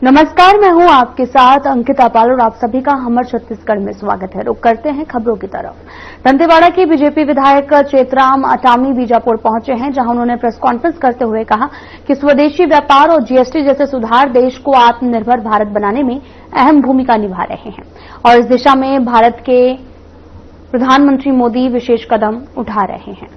नमस्कार, मैं हूं आपके साथ अंकिता पाल और आप सभी का हमर छत्तीसगढ़ में स्वागत है। रुक करते हैं खबरों की तरफ। दंतेवाड़ा के बीजेपी विधायक चेतराम अटामी बीजापुर पहुंचे हैं, जहां उन्होंने प्रेस कॉन्फ्रेंस करते हुए कहा कि स्वदेशी व्यापार और जीएसटी जैसे सुधार देश को आत्मनिर्भर भारत बनाने में अहम भूमिका निभा रहे हैं और इस दिशा में भारत के प्रधानमंत्री मोदी विशेष कदम उठा रहे हैं।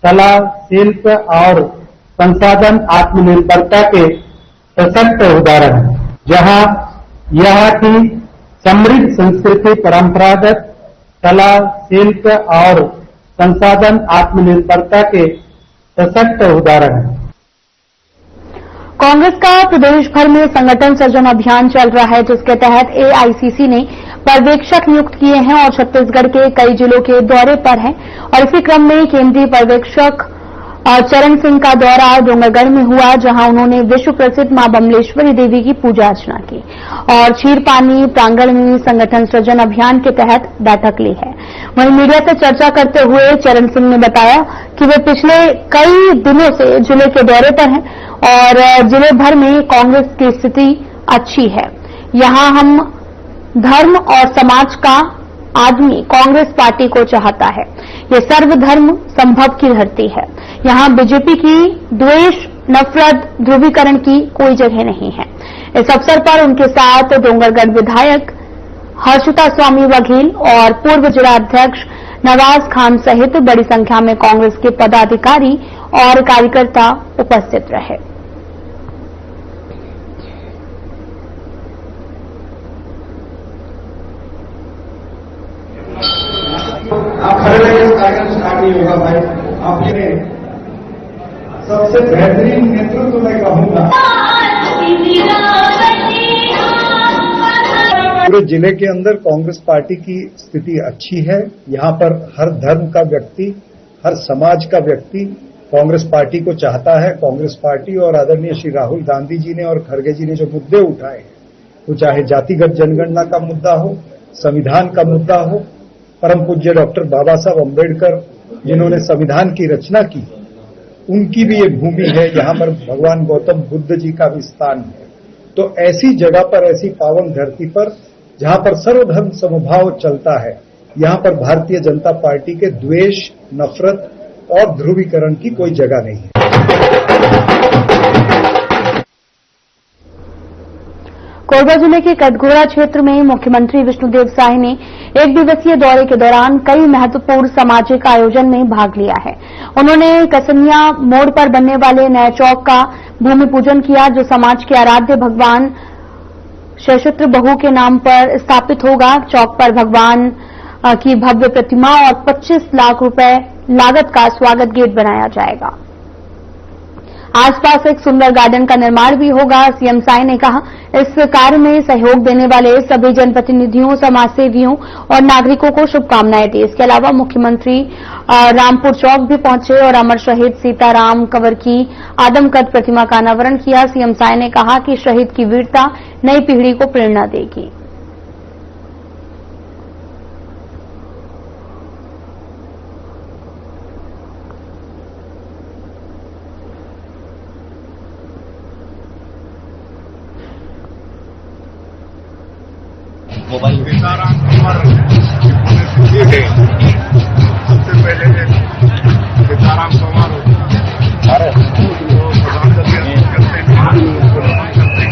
कला, शिल्प और संसाधन आत्मनिर्भरता के सशक्त उदाहरण है, जहां यहाँ की समृद्ध संस्कृति परंपरागत कला, शिल्प और संसाधन आत्मनिर्भरता के सशक्त उदाहरण है। कांग्रेस का प्रदेश भर में संगठन सृजन अभियान चल रहा है, जिसके तहत एआईसीसी ने पर्यवेक्षक नियुक्त किए हैं और छत्तीसगढ़ के कई जिलों के दौरे पर हैं। और इसी क्रम में केंद्रीय पर्यवेक्षक चरण सिंह का दौरा डोंगरगढ़ में हुआ, जहां उन्होंने विश्व प्रसिद्ध मां बमलेश्वरी देवी की पूजा अर्चना की और क्षीरपानी प्रांगण में संगठन सृजन अभियान के तहत बैठक ली है। वहीं मीडिया से चर्चा करते हुए चरण सिंह ने बताया कि वे पिछले कई दिनों से जिले के दौरे पर हैं और जिले भर में कांग्रेस की स्थिति अच्छी है। यहां हम धर्म और समाज का आदमी कांग्रेस पार्टी को चाहता है। ये सर्वधर्म संभव की धरती है। यहां बीजेपी की द्वेष, नफरत, ध्रुवीकरण की कोई जगह नहीं है। इस अवसर पर उनके साथ डोंगरगढ़ विधायक हर्षिता स्वामी बघेल और पूर्व जिला अध्यक्ष नवाज खान सहित बड़ी संख्या में कांग्रेस के पदाधिकारी और कार्यकर्ता उपस्थित रहे। आप खड़े रहिए, कार्यक्रम स्टार्ट नहीं होगा भाई। आपने सबसे बेहतरीन नेतृत्व मैं कहूंगा। पूरे जिले के अंदर कांग्रेस पार्टी की स्थिति अच्छी है। यहाँ पर हर धर्म का व्यक्ति, हर समाज का व्यक्ति कांग्रेस पार्टी को चाहता है। कांग्रेस पार्टी और आदरणीय श्री राहुल गांधी जी ने और खड़गे जी ने जो मुद्दे उठाए हैं, वो चाहे जातिगत जनगणना का मुद्दा हो, संविधान का मुद्दा हो, परम पूज्य डॉक्टर बाबा साहब अम्बेडकर जिन्होंने संविधान की रचना की, उनकी भी एक भूमि है। यहाँ पर भगवान गौतम बुद्ध जी का भी स्थान है। तो ऐसी जगह पर, ऐसी पावन धरती पर जहाँ पर सर्वधर्म समभाव चलता है, यहाँ पर भारतीय जनता पार्टी के द्वेष, नफरत और ध्रुवीकरण की कोई जगह नहीं है। कोरबा जिले के कटघोरा क्षेत्र में मुख्यमंत्री विष्णुदेव साय ने एक दिवसीय दौरे के दौरान कई महत्वपूर्ण सामाजिक आयोजन में भाग लिया है। उन्होंने कसनिया मोड़ पर बनने वाले नए चौक का भूमि पूजन किया, जो समाज के आराध्य भगवान सशस्त्र बहु के नाम पर स्थापित होगा। चौक पर भगवान की भव्य प्रतिमा और 25 लाख रुपए लागत का स्वागत गेट बनाया जाएगा। आसपास एक सुंदर गार्डन का निर्माण भी होगा। सीएम साय ने कहा, इस कार्य में सहयोग देने वाले सभी जनप्रतिनिधियों, समाजसेवियों और नागरिकों को शुभकामनाएं दी। इसके अलावा मुख्यमंत्री रामपुर चौक भी पहुंचे और अमर शहीद सीताराम कंवर की आदमकद प्रतिमा का अनावरण किया। सीएम साय ने कहा कि शहीद की वीरता नई पीढ़ी को प्रेरणा देगी। सीताराम कंवर सबसे पहले सीताराम कंवर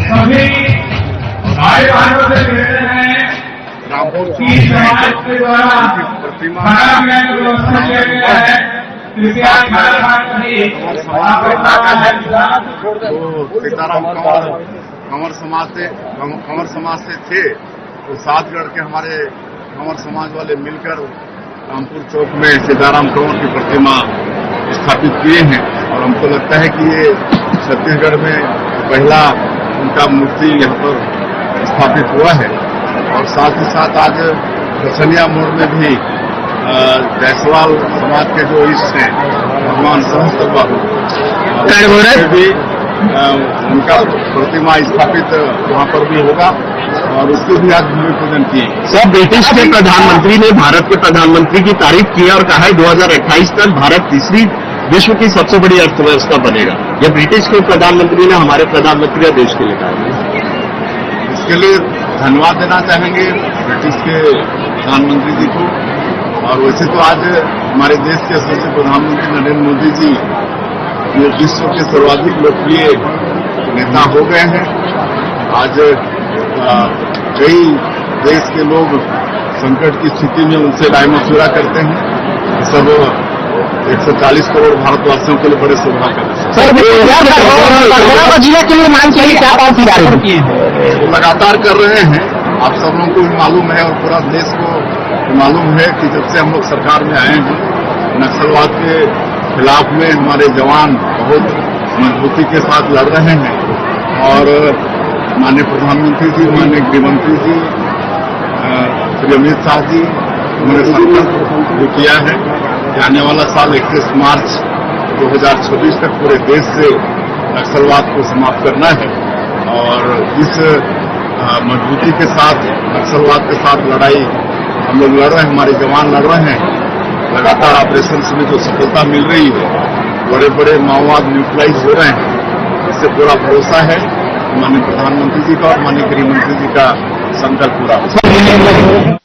सभी भाई बहनों से कहते हैं, रामपुर समाज के द्वारा प्रतिमा व्यवस्था किया गया है। सीताराम कंवर समाज से थे, तो साथ लड़के हमारे कंवर समाज वाले मिलकर रामपुर चौक में सीताराम कंवर की प्रतिमा स्थापित किए हैं और हमको लगता है कि ये छत्तीसगढ़ में पहला उनका मूर्ति यहाँ पर स्थापित हुआ है। और साथ ही साथ आज कसनिया मोड़ में भी जायसवाल समाज के जो इष्ट हैं भगवान सहस्त्र बाबू भी उनका प्रतिमा स्थापित वहां पर भी होगा और उसके भी आज भूमि पूजन किए। सर, ब्रिटिश के प्रधानमंत्री ने भारत के प्रधानमंत्री की तारीफ की और कहा है 2028 तक भारत तीसरी विश्व की सबसे बड़ी अर्थव्यवस्था बनेगा। यह ब्रिटिश के प्रधानमंत्री ने हमारे प्रधानमंत्री और देश के लिए कहा। इसके लिए धन्यवाद देना चाहेंगे ब्रिटिश के प्रधानमंत्री जी को। और वैसे तो आज हमारे देश के यशस्वी प्रधानमंत्री नरेंद्र मोदी जी ये विश्व के सर्वाधिक लोकप्रिय नेता हो गए हैं। आज कई देश के लोग संकट की स्थिति में उनसे राय मशविरा करते हैं। सब 140 करोड़ भारतवासियों के लिए बड़े सौभाग्य लगातार कर रहे हैं। आप सब लोगों को भी मालूम है और पूरा देश को मालूम है कि जब से हम लोग सरकार में आए हैं नक्सलवाद के खिलाफ में हमारे जवान बहुत मजबूती के साथ लड़ रहे हैं। और माननीय प्रधानमंत्री जी, माननीय गृहमंत्री जी, श्री अमित शाह जी, उन्होंने संकल्प जो किया है कि आने वाला साल 31 मार्च 2026 तक पूरे देश से नक्सलवाद को समाप्त करना है। और इस मजबूती के साथ नक्सलवाद के साथ लड़ाई हम लोग लड़ रहे हैं, हमारे जवान लड़ रहे हैं। लगातार ऑपरेशन में जो सफलता मिल रही है, बड़े बड़े माओवाद न्यूट्रलाइज हो रहे हैं। इससे पूरा भरोसा है माननीय प्रधानमंत्री जी का और माननीय गृहमंत्री जी का संकल्प पूरा होगा।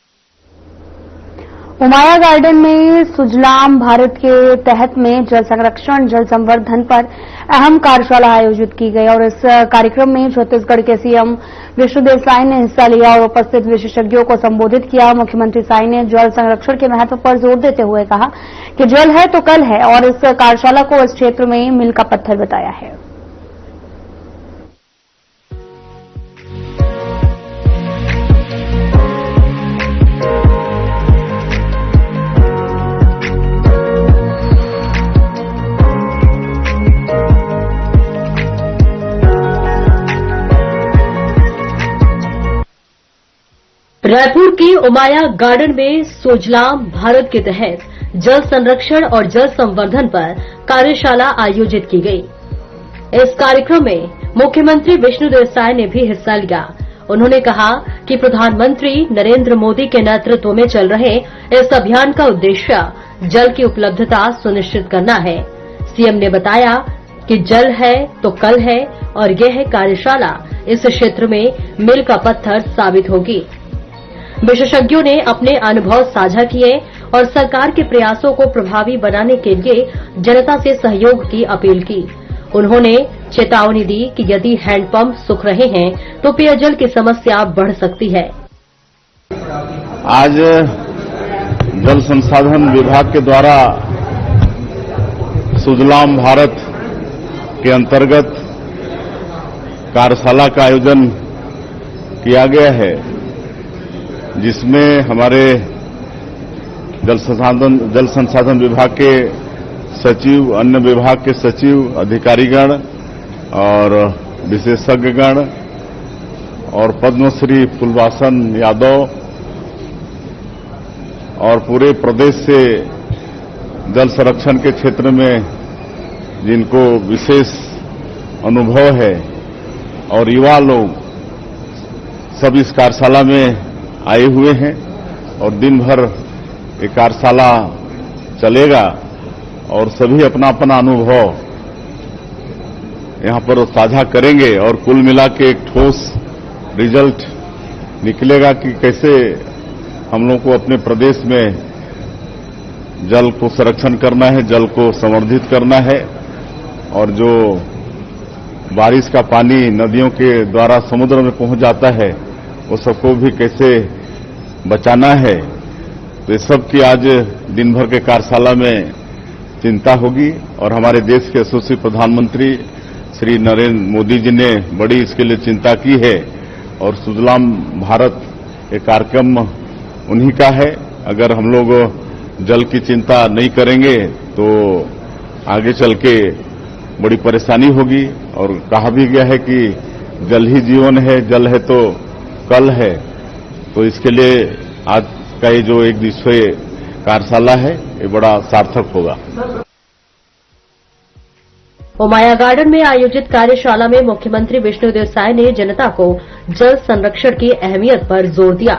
उमाया गार्डन में सुजलाम भारत के तहत में जल संरक्षण जल संवर्धन पर अहम कार्यशाला आयोजित की गई और इस कार्यक्रम में छत्तीसगढ़ के सीएम विष्णुदेव साय ने हिस्सा लिया और उपस्थित विशेषज्ञों को संबोधित किया। मुख्यमंत्री साय ने जल संरक्षण के महत्व पर जोर देते हुए कहा कि जल है तो कल है और इस कार्यशाला को इस क्षेत्र में मील का पत्थर बताया है। रायपुर के उमाया गार्डन में सुजलाम भारत के तहत जल संरक्षण और जल संवर्धन पर कार्यशाला आयोजित की गई। इस कार्यक्रम में मुख्यमंत्री विष्णुदेव साय ने भी हिस्सा लिया। उन्होंने कहा कि प्रधानमंत्री नरेंद्र मोदी के नेतृत्व में चल रहे इस अभियान का उद्देश्य जल की उपलब्धता सुनिश्चित करना है। सीएम ने बताया कि जल है तो कल है और यह कार्यशाला इस क्षेत्र में मील का पत्थर साबित होगी। विशेषज्ञों ने अपने अनुभव साझा किए और सरकार के प्रयासों को प्रभावी बनाने के लिए जनता से सहयोग की अपील की। उन्होंने चेतावनी दी कि यदि हैंडपंप सूख रहे हैं तो पेयजल की समस्या बढ़ सकती है। आज जल संसाधन विभाग के द्वारा सुजलाम भारत के अंतर्गत कार्यशाला का आयोजन किया गया है, जिसमें हमारे जल संसाधन विभाग के सचिव, अन्य विभाग के सचिव, अधिकारीगण और विशेषज्ञगण और पद्मश्री फुलवासन यादव और पूरे प्रदेश से जल संरक्षण के क्षेत्र में जिनको विशेष अनुभव है और युवा लोग सब इस कार्यशाला में आए हुए हैं और दिन भर ये कार्यशाला चलेगा और सभी अपना अपना अनुभव यहां पर साझा करेंगे और कुल मिला के एक ठोस रिजल्ट निकलेगा कि कैसे हम लोग को अपने प्रदेश में जल को संरक्षण करना है, जल को संवर्धित करना है और जो बारिश का पानी नदियों के द्वारा समुद्र में पहुंच जाता है वो सबको भी कैसे बचाना है। तो इस सब की आज दिन भर के कार्यशाला में चिंता होगी और हमारे देश के यशस्वी प्रधानमंत्री श्री नरेंद्र मोदी जी ने बड़ी इसके लिए चिंता की है और सुजलाम भारत ये कार्यक्रम उन्हीं का है। अगर हम लोग जल की चिंता नहीं करेंगे तो आगे चल के बड़ी परेशानी होगी और कहा भी गया है कि जल ही जीवन है, जल है तो कल है। तो इसके लिए आज का ये जो एक दिवसीय कार्यशाला है ये बड़ा सार्थक होगा। उमाया गार्डन में आयोजित कार्यशाला में मुख्यमंत्री विष्णुदेव साय ने जनता को जल संरक्षण की अहमियत पर जोर दिया।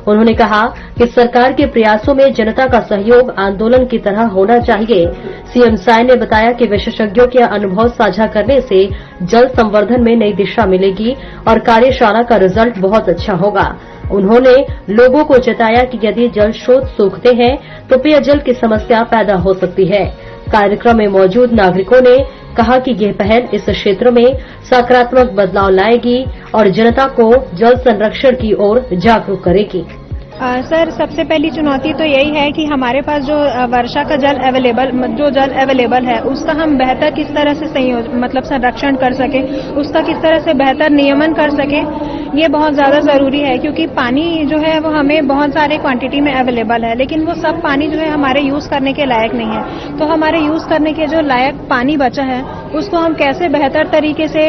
उन्होंने कहा कि सरकार के प्रयासों में जनता का सहयोग आंदोलन की तरह होना चाहिए। सीएम साय ने बताया कि विशेषज्ञों के अनुभव साझा करने से जल संवर्धन में नई दिशा मिलेगी और कार्यशाला का रिजल्ट बहुत अच्छा होगा। उन्होंने लोगों को चेताया कि यदि जल स्रोत सूखते हैं तो पेयजल की समस्या पैदा हो सकती है। कार्यक्रम में मौजूद नागरिकों ने कहा कि यह पहल इस क्षेत्र में सकारात्मक बदलाव लाएगी और जनता को जल संरक्षण की ओर जागरूक करेगी। सर, सबसे पहली चुनौती तो यही है कि हमारे पास जो वर्षा का जल अवेलेबल है उसका हम बेहतर किस तरह से संरक्षण कर सके, उसका किस तरह से बेहतर नियमन कर सके, ये बहुत ज्यादा जरूरी है। क्योंकि पानी जो है वो हमें बहुत सारे क्वांटिटी में अवेलेबल है, लेकिन वो सब पानी जो है हमारे यूज करने के लायक नहीं है। तो हमारे यूज करने के जो लायक पानी बचा है उसको हम कैसे बेहतर तरीके से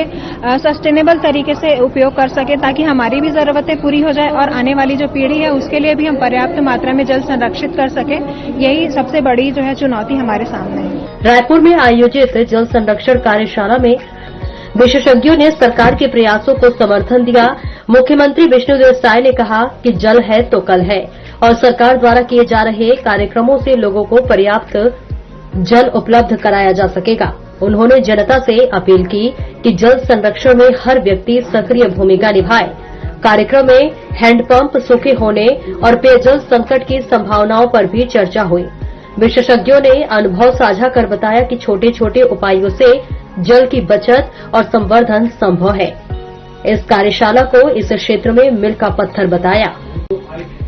सस्टेनेबल तरीके से उपयोग कर सके, ताकि हमारी भी जरूरतें पूरी हो जाए और आने वाली जो पीढ़ी है उसके लिए भी हम पर्याप्त मात्रा में जल संरक्षित कर सके। यही सबसे बड़ी जो है चुनौती हमारे सामने है। रायपुर में आयोजित जल संरक्षण कार्यशाला में विशेषज्ञों ने सरकार के प्रयासों को समर्थन दिया। मुख्यमंत्री विष्णुदेव साय ने कहा कि जल है तो कल है और सरकार द्वारा किए जा रहे कार्यक्रमों से लोगों को पर्याप्त जल उपलब्ध कराया जा सकेगा। उन्होंने जनता से अपील की कि जल संरक्षण में हर व्यक्ति सक्रिय भूमिका निभाए। कार्यक्रम में हैंडपंप सूखे होने और पेयजल संकट की संभावनाओं पर भी चर्चा हुई। विशेषज्ञों ने अनुभव साझा कर बताया कि छोटे छोटे उपायों से जल की बचत और संवर्धन संभव है। इस कार्यशाला को इस क्षेत्र में मील का पत्थर बताया।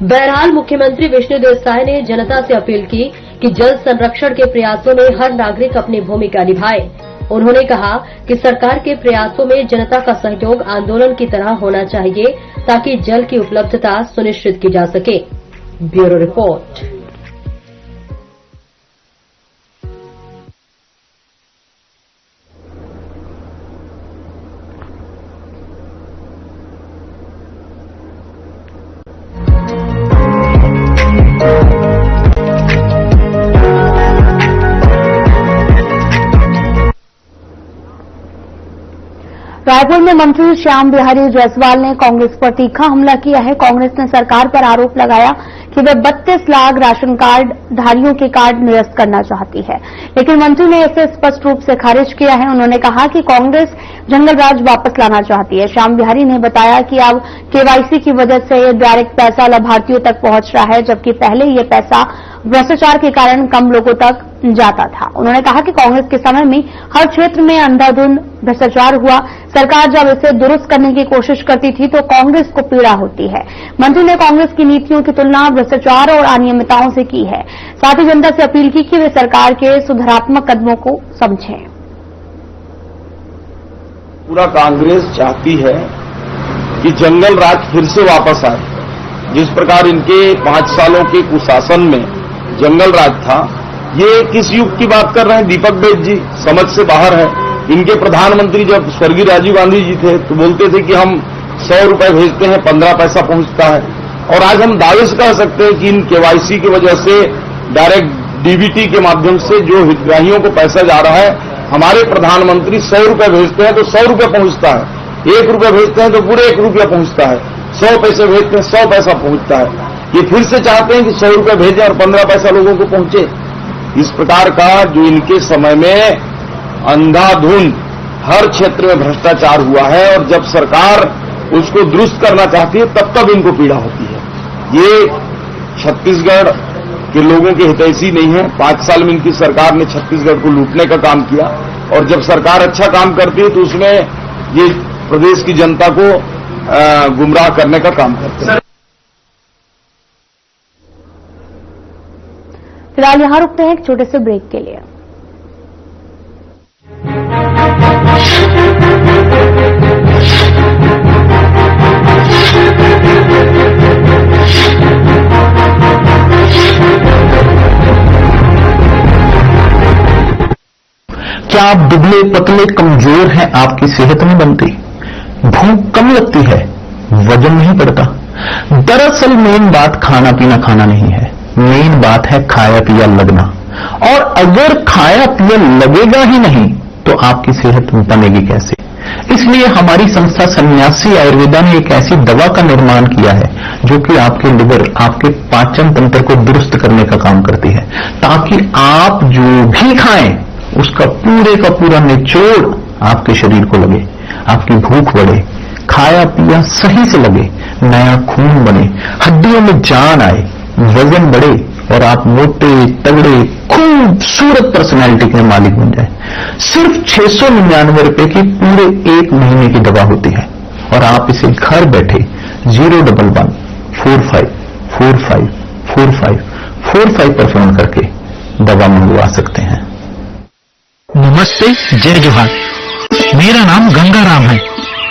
बहरहाल मुख्यमंत्री विष्णुदेव साय ने जनता से अपील की कि जल संरक्षण के प्रयासों में हर नागरिक अपनी भूमिका निभाए। उन्होंने कहा कि सरकार के प्रयासों में जनता का सहयोग आंदोलन की तरह होना चाहिए ताकि जल की उपलब्धता सुनिश्चित की जा सके। Bureau report. रायपुर में मंत्री श्याम बिहारी जायसवाल ने कांग्रेस पर तीखा हमला किया है। कांग्रेस ने सरकार पर आरोप लगाया कि वे 32 लाख राशन कार्ड धारियों के कार्ड निरस्त करना चाहती है, लेकिन मंत्री ने इसे स्पष्ट रूप से खारिज किया है। उन्होंने कहा कि कांग्रेस जंगल राज वापस लाना चाहती है। श्याम बिहारी ने बताया कि अब केवाईसी की वजह से डायरेक्ट पैसा लाभार्थियों तक पहुंच रहा है, जबकि पहले ये पैसा भ्रष्टाचार के कारण कम लोगों तक जाता था। उन्होंने कहा कि कांग्रेस के समय में हर क्षेत्र में अंधाधुंध भ्रष्टाचार हुआ। सरकार जब इसे दुरुस्त करने की कोशिश करती थी तो कांग्रेस को पीड़ा होती है। मंत्री ने कांग्रेस की नीतियों की तुलना भ्रष्टाचार और अनियमितताओं से की है। साथ ही जनता से अपील की कि वे सरकार के सुधारात्मक कदमों को समझें। पूरा कांग्रेस चाहती है कि जंगल राज फिर से वापस आए। जिस प्रकार इनके 5 सालों के कुशासन में जंगल राज था, ये किस युग की बात कर रहे हैं? दीपक बेद जी समझ से बाहर है। इनके प्रधानमंत्री जब स्वर्गीय राजीव गांधी जी थे तो बोलते थे कि हम 100 रुपए भेजते हैं 15 पैसा पहुंचता है। और आज हम दावे से कह सकते हैं कि इन केवाईसी की वजह से डायरेक्ट डीबीटी के माध्यम से जो हितग्राहियों को पैसा जा रहा है, हमारे प्रधानमंत्री 100 रुपए भेजते हैं तो 100 रुपए पहुंचता है, 1 रुपए भेजते हैं तो पूरे 1 रुपया पहुंचता है, 100 पैसे भेजते हैं 100 पैसा पहुंचता है। ये फिर से चाहते हैं कि 100 रुपए भेजें और 15 पैसा लोगों को पहुंचे। इस प्रकार का जो इनके समय में अंधाधुंध हर क्षेत्र में भ्रष्टाचार हुआ है और जब सरकार उसको दुरुस्त करना चाहती है तब इनको पीड़ा होती है। ये छत्तीसगढ़ के लोगों के हितैषी नहीं है। 5 साल में इनकी सरकार ने छत्तीसगढ़ को लूटने का काम किया और जब सरकार अच्छा काम करती है तो उसमें ये प्रदेश की जनता को गुमराह करने का काम करते हैं। फिलहाल यहां रुकते हैं एक छोटे से ब्रेक के लिए। क्या आप दुबले पतले कमजोर हैं? आपकी सेहत नहीं बनती, भूख कम लगती है, वजन नहीं बढ़ता। दरअसल मेन बात खाना पीना खाना नहीं है, मेन बात है खाया पिया लगना। और अगर खाया पिया लगेगा ही नहीं तो आपकी सेहत बनेगी कैसे? इसलिए हमारी संस्था सन्यासी आयुर्वेदा ने एक ऐसी दवा का निर्माण किया है जो कि आपके लिवर, आपके पाचन तंत्र को दुरुस्त करने का काम करती है, ताकि आप जो भी खाएं उसका पूरे का पूरा निचोड़ आपके शरीर को लगे, आपकी भूख बढ़े, खाया पिया सही से लगे, नया खून बने, हड्डियों में जान आए, वजन बढ़े और आप मोटे तगड़े खूबसूरत पर्सनैलिटी के मालिक बन जाए। सिर्फ 699 रुपए की पूरे 1 महीने की दवा होती है और आप इसे घर बैठे 011-45454545 पर फोन करके दवा मंगवा सकते हैं। नमस्ते, जय जोहार। मेरा नाम गंगाराम है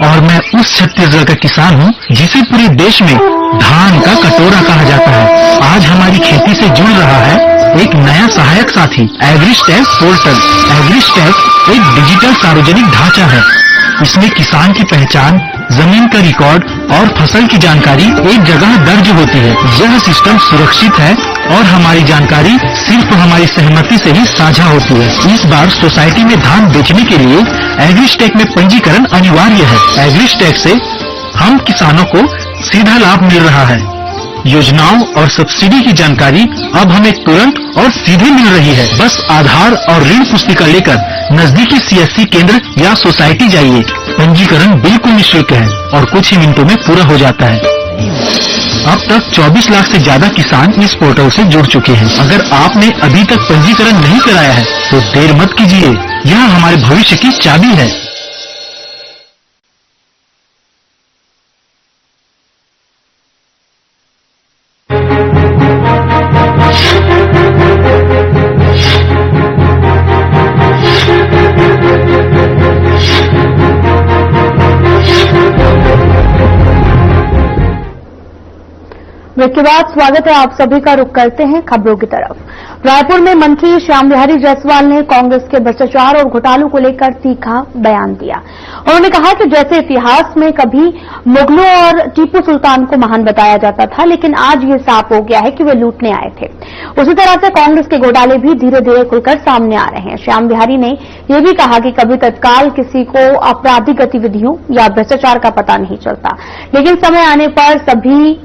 और मैं उस छत्तीसगढ़ का किसान हूँ जिसे पूरे देश में धान का कटोरा कहा जाता है। आज हमारी खेती से जुड़ रहा है एक नया सहायक साथी, एग्रीस्टैक पोर्टल। एग्रीस्टैक एक डिजिटल सार्वजनिक ढांचा है। इसमें किसान की पहचान, जमीन का रिकॉर्ड और फसल की जानकारी एक जगह दर्ज होती है। यह सिस्टम सुरक्षित है और हमारी जानकारी सिर्फ हमारी सहमति से ही साझा होती है। इस बार सोसाइटी में धान बेचने के लिए एग्रीस्टैक में पंजीकरण अनिवार्य है। एग्रीस्टैक से हम किसानों को सीधा लाभ मिल रहा है। योजनाओं और सब्सिडी की जानकारी अब हमें तुरंत और सीधे मिल रही है। बस आधार और ऋण पुस्तिका लेकर नजदीकी सीएससी केंद्र या सोसाइटी जाइए। पंजीकरण बिल्कुल निःशुल्क है और कुछ ही मिनटों में पूरा हो जाता है। अब तक 24 लाख से ज्यादा किसान इस पोर्टल से जुड़ चुके हैं। अगर आपने अभी तक पंजीकरण नहीं कराया है तो देर मत कीजिए, यह हमारे भविष्य की चाबी है। ब्रेक के बाद स्वागत है, आप सभी का रुख करते हैं खबरों की तरफ। रायपुर में मंत्री श्याम बिहारी जायसवाल ने कांग्रेस के भ्रष्टाचार और घोटालों को लेकर तीखा बयान दिया। उन्होंने कहा कि जैसे इतिहास में कभी मुगलों और टीपू सुल्तान को महान बताया जाता था, लेकिन आज ये साफ हो गया है कि वे लूटने आए थे। उसी तरह से कांग्रेस के घोटाले भी धीरे धीरे खुलकर सामने आ रहे हैं। श्याम बिहारी ने यह भी कहा कि कभी तत्काल किसी को आपराधिक गतिविधियों या भ्रष्टाचार का पता नहीं चलता, लेकिन समय आने पर सभी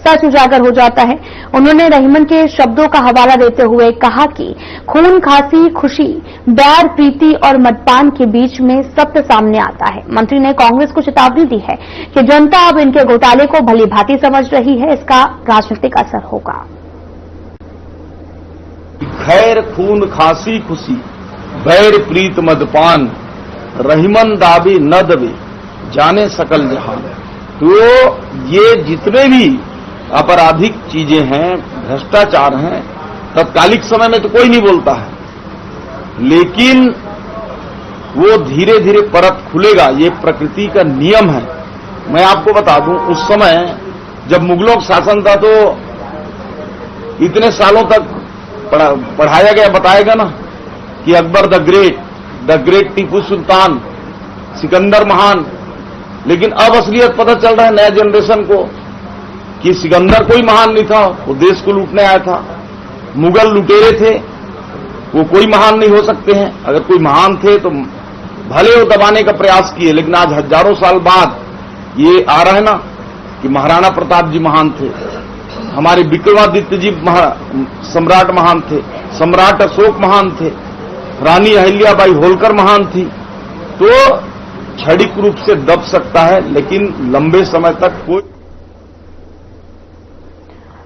सच उजागर हो जाता है। उन्होंने रहीमन के शब्दों का हवाला देते हुए कहा कि खून खांसी खुशी, बैर प्रीति और मदपान के बीच में सत्य सामने आता है। मंत्री ने कांग्रेस को चेतावनी दी है कि जनता अब इनके घोटाले को भली भांति समझ रही है, इसका राजनीतिक असर होगा। खैर खून खांसी खुशी, बैर प्रीत मदपान, रहीमन दाबी न दबे, जाने सकल जहान। तो ये जितने भी आपराधिक चीजें हैं, भ्रष्टाचार हैं, तत्कालिक समय में तो कोई नहीं बोलता है, लेकिन वो धीरे धीरे परत खुलेगा। ये प्रकृति का नियम है। मैं आपको बता दूं, उस समय जब मुगलों का शासन था तो इतने सालों तक पढ़ाया गया, बताएगा ना कि अकबर द ग्रेट टीपू सुल्तान, सिकंदर महान। लेकिन अब असलियत पता चल रहा है नया जनरेशन को कि सिकंदर कोई महान नहीं था, वो देश को लूटने आया था। मुगल लुटेरे थे, वो कोई महान नहीं हो सकते हैं। अगर कोई महान थे तो भले वो दबाने का प्रयास किए, लेकिन आज हजारों साल बाद ये आ रहा है ना कि महाराणा प्रताप जी महान थे, हमारे विक्रमादित्य जी सम्राट महान थे, सम्राट अशोक महान थे, रानी अहिल्याबाई होलकर महान थी। तो क्षणिक रूप से दब सकता है, लेकिन लंबे समय तक कोई।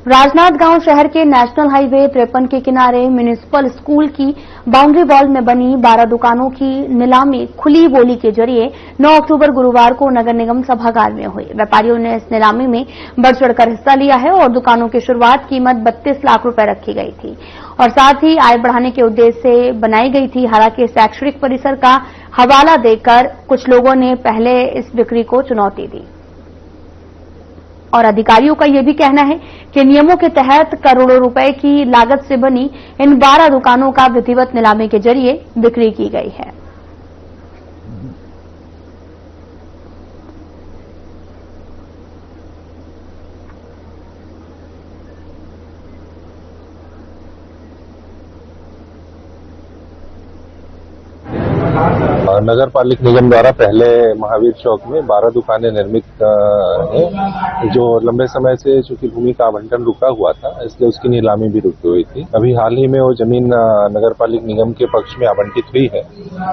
राजनांदगांव शहर के नेशनल हाईवे 53 के किनारे म्युनिसिपल स्कूल की बाउंड्री वॉल में बनी 12 दुकानों की नीलामी खुली बोली के जरिए 9 अक्टूबर गुरुवार को नगर निगम सभागार में हुई। व्यापारियों ने इस नीलामी में बढ़ चढ़कर हिस्सा लिया है और दुकानों की शुरुआत कीमत 32 लाख रुपए रखी गई थी और साथ ही आय बढ़ाने के उद्देश्य से बनाई गई थी। हालांकि शैक्षणिक परिसर का हवाला देकर कुछ लोगों ने पहले इस बिक्री को चुनौती दी और अधिकारियों का यह भी कहना है कि नियमों के तहत करोड़ों रुपए की लागत से बनी इन 12 दुकानों का विधिवत नीलामी के जरिए बिक्री की गई है। नगर पालिक निगम द्वारा पहले महावीर चौक में 12 दुकानें निर्मित हैं, जो लंबे समय से चूंकि भूमि का आवंटन रुका हुआ था, इसलिए उसकी नीलामी भी रुकी हुई थी। अभी हाल ही में वो जमीन नगर पालिक निगम के पक्ष में आवंटित हुई है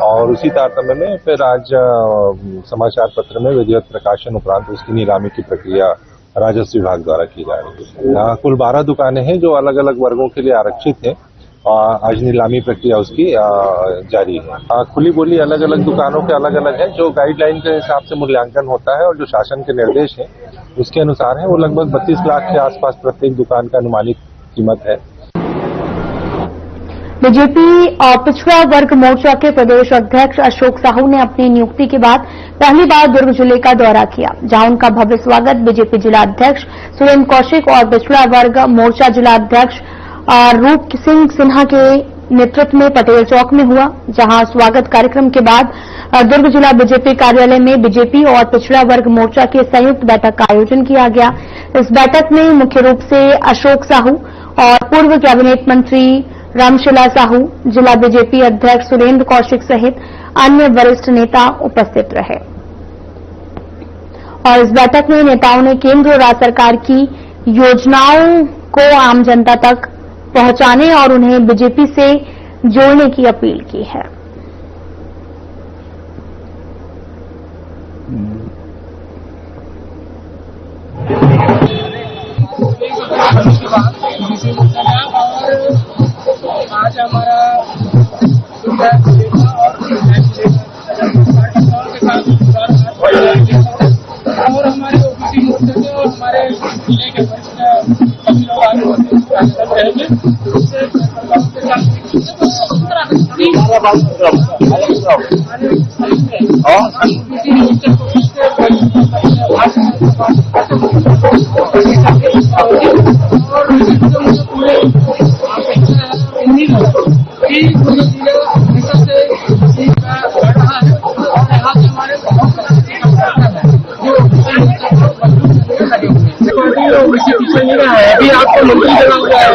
और उसी तारतम्य में फिर आज समाचार पत्र में विधिवत प्रकाशन उपरांत उसकी नीलामी की प्रक्रिया राजस्व विभाग द्वारा की जा रही है। कुल 12 दुकानें हैं जो अलग अलग वर्गों के लिए आरक्षित है। आज नीलामी प्रक्रिया उसकी जारी है। खुली बोली अलग अलग दुकानों के अलग अलग है, जो गाइडलाइन के हिसाब से मूल्यांकन होता है और जो शासन के निर्देश है उसके अनुसार है। वो लगभग 32 लाख के आसपास प्रत्येक दुकान का अनुमानित कीमत है। बीजेपी और पिछड़ा वर्ग मोर्चा के प्रदेश अध्यक्ष अशोक साहू ने अपनी नियुक्ति के बाद पहली बार दुर्ग जिले का दौरा किया, जहां उनका भव्य स्वागत बीजेपी जिला अध्यक्ष सुरेंद्र कौशिक और पिछड़ा वर्ग मोर्चा जिला अध्यक्ष रूप सिंह सिन्हा के नेतृत्व में पटेल चौक में हुआ, जहां स्वागत कार्यक्रम के बाद दुर्ग जिला बीजेपी कार्यालय में बीजेपी और पिछड़ा वर्ग मोर्चा की संयुक्त बैठक का आयोजन किया गया। इस बैठक में मुख्य रूप से अशोक साहू और पूर्व कैबिनेट मंत्री रामशिला साहू, जिला बीजेपी अध्यक्ष सुरेंद्र कौशिक सहित अन्य वरिष्ठ नेता उपस्थित रहे। और इस बैठक में नेताओं ने केंद्र और राज्य सरकार की योजनाओं को आम जनता तक पहुंचाने और उन्हें बीजेपी से जोड़ने की अपील की है। आज हमारा और हमारे ओबीसी मोर्चे के और हमारे जिले के वरिष्ठ लोग आगे रहेंगे। अभी आपको मंत्री बना हुआ है,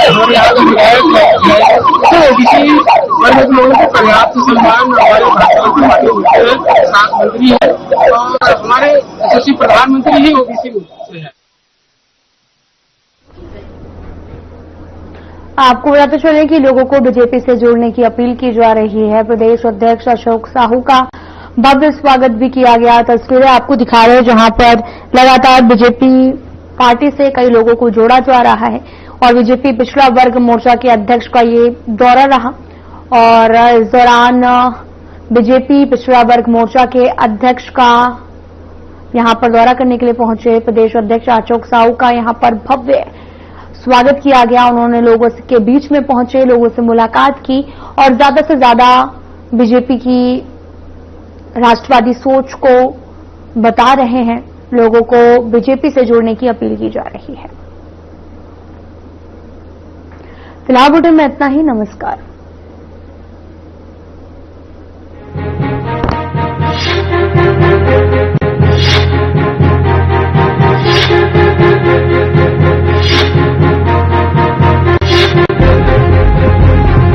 हमारे यहाँ का विधायक है, तो ओबीसी वर्ग के लोगों को पर्याप्त सम्मान हमारे भाजपा के पार्टी सात मंत्री है और हमारे यशस्वी प्रधानमंत्री ही ओबीसी से है। आपको बताते चले कि लोगों को बीजेपी से जोड़ने की अपील की जा रही है। प्रदेश अध्यक्ष अशोक साहू का भव्य स्वागत भी किया गया। तस्वीरें आपको दिखा रहे हैं जहां पर लगातार बीजेपी पार्टी से कई लोगों को जोड़ा जा रहा है और बीजेपी पिछड़ा वर्ग मोर्चा के अध्यक्ष का ये दौरा रहा और इस दौरान बीजेपी पिछड़ा वर्ग मोर्चा के अध्यक्ष का यहां पर दौरा करने के लिए पहुंचे प्रदेश अध्यक्ष अशोक साहू का यहां पर भव्य स्वागत किया गया। उन्होंने लोगों के बीच में पहुंचे, लोगों से मुलाकात की और ज्यादा से ज्यादा बीजेपी की राष्ट्रवादी सोच को बता रहे हैं, लोगों को बीजेपी से जोड़ने की अपील की जा रही है। फिलहाल बुलेटिन में इतना ही। नमस्कार।